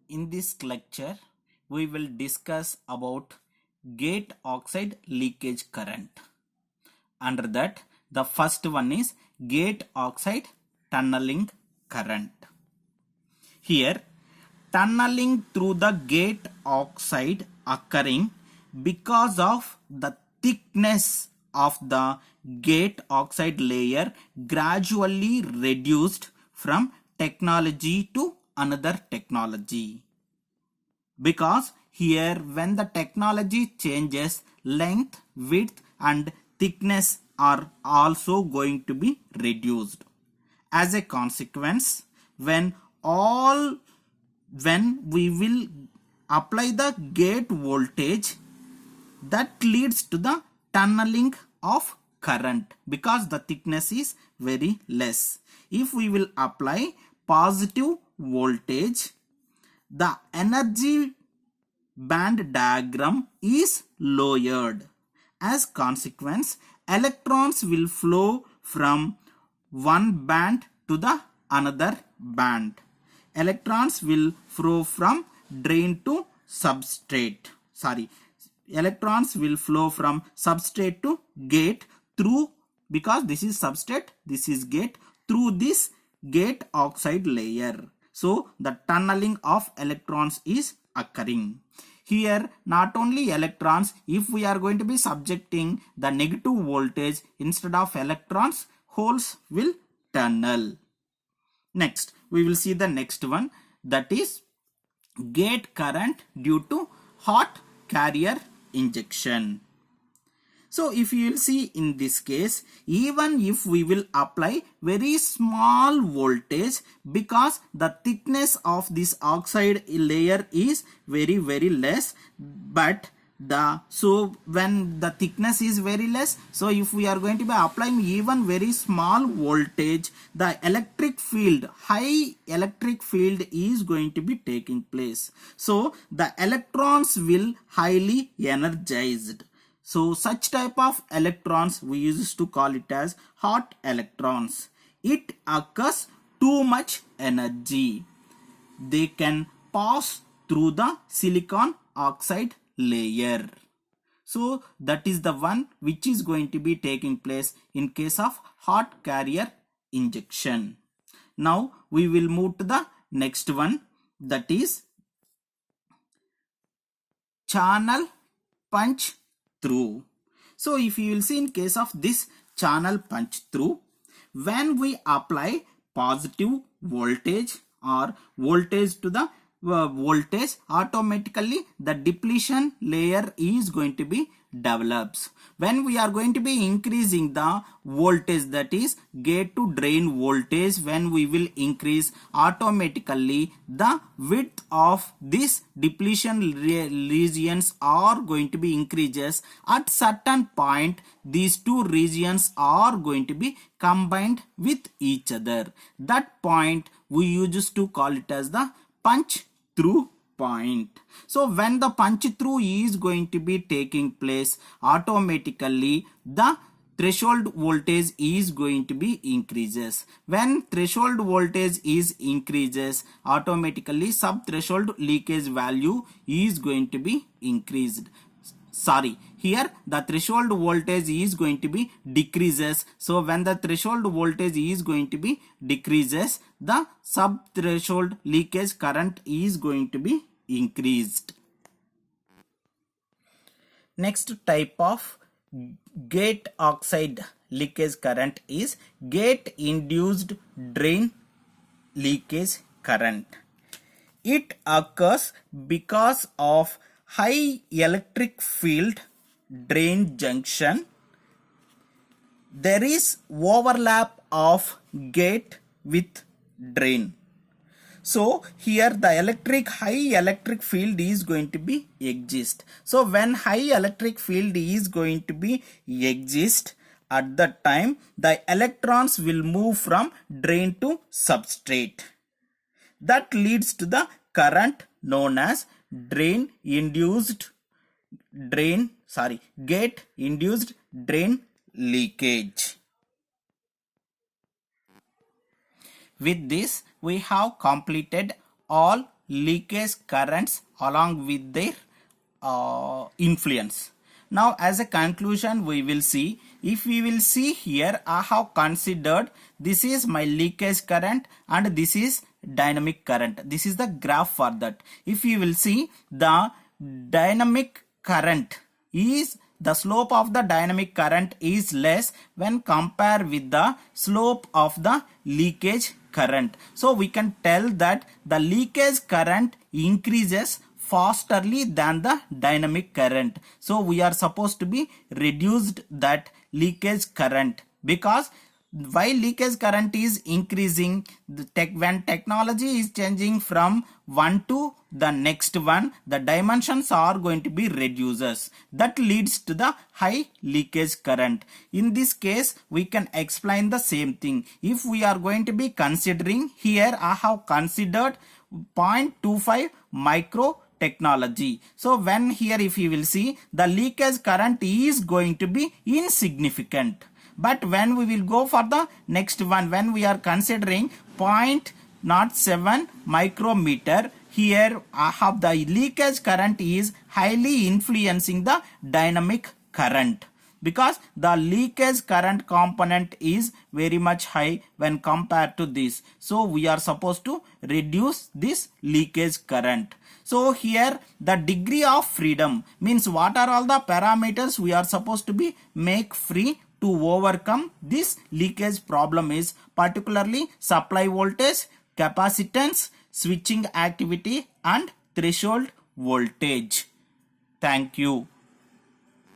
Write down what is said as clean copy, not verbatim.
In this lecture, we will discuss about gate oxide leakage current. Under that, the first one is gate oxide tunneling current. Here, tunneling through the gate oxide occurring because of the thickness of the gate oxide layer gradually reduced from technology to another technology. Because here when the technology changes, length, width and thickness are also going to be reduced. As a consequence, when we will apply the gate voltage, that leads to the tunneling of current because the thickness is very less. If we will apply positive voltage, the energy band diagram is lowered. As consequence, electrons will flow from one band to the another band. Electrons will flow from drain to substrate. Electrons will flow from substrate to gate through, because this is substrate, this is gate, through this gate oxide layer. So the tunneling of electrons is occurring. Here not only electrons, if we are going to be subjecting the negative voltage, instead of electrons, holes will tunnel. Next, we will see the next one, that is gate current due to hot carrier injection. So if you will see in this case, even if we will apply very small voltage, because the thickness of this oxide layer is very less, but when the thickness is very less, so if we are going to be applying even very small voltage, the electric field, high electric field is going to be taking place. So the electrons will highly energized. So such type of electrons we used to call it as hot electrons. It occurs too much energy. They can pass through the silicon oxide layer. So that is the one which is going to be taking place in case of hot carrier injection. Now we will move to the next one, that is channel punch through. So if you will see in case of this channel punch through, when we apply positive voltage or voltage to the voltage, automatically the depletion layer is going to be develops. When we are going to be increasing the voltage, that is gate to drain voltage, when we will increase, automatically the width of this depletion regions are going to be increases. At certain point, these two regions are going to be combined with each other. That point we used to call it as the punch through point. So when the punch through is going to be taking place, automatically the threshold voltage is going to be increases. When threshold voltage is increases, automatically sub-threshold leakage value is going to be increased. Here the threshold voltage is going to be decreases. So when the threshold voltage is going to be decreases, the sub threshold leakage current is going to be increased. Next type of gate oxide leakage current is gate induced drain leakage current. It occurs because of high electric field drain junction. There is overlap of gate with drain. So here the high electric field is going to be exist. So when high electric field is going to be exist, at that time the electrons will move from drain to substrate. That leads to the current known as gate induced drain leakage. With this, we have completed all leakage currents along with their influence. Now as a conclusion we will see, if we will see here, I have considered this is my leakage current and this is dynamic current. This is the graph for that. If you will see, the dynamic current is, the slope of the dynamic current is less when compared with the slope of the leakage current. So we can tell that the leakage current increases fasterly than the dynamic current. So we are supposed to be reduced that leakage current, because while leakage current is increasing, when technology is changing from one to the next one, the dimensions are going to be reduces. That leads to the high leakage current. In this case, we can explain the same thing. If we are going to be considering here, I have considered 0.25 micro technology. So when here if you will see, the leakage current is going to be insignificant. But when we will go for the next one, when we are considering 0.07 micrometer, here I have the leakage current is highly influencing the dynamic current, because the leakage current component is very much high when compared to this. So we are supposed to reduce this leakage current. So here the degree of freedom means what are all the parameters we are supposed to be make free to overcome this leakage problem is particularly supply voltage, capacitance, switching activity and threshold voltage. Thank you.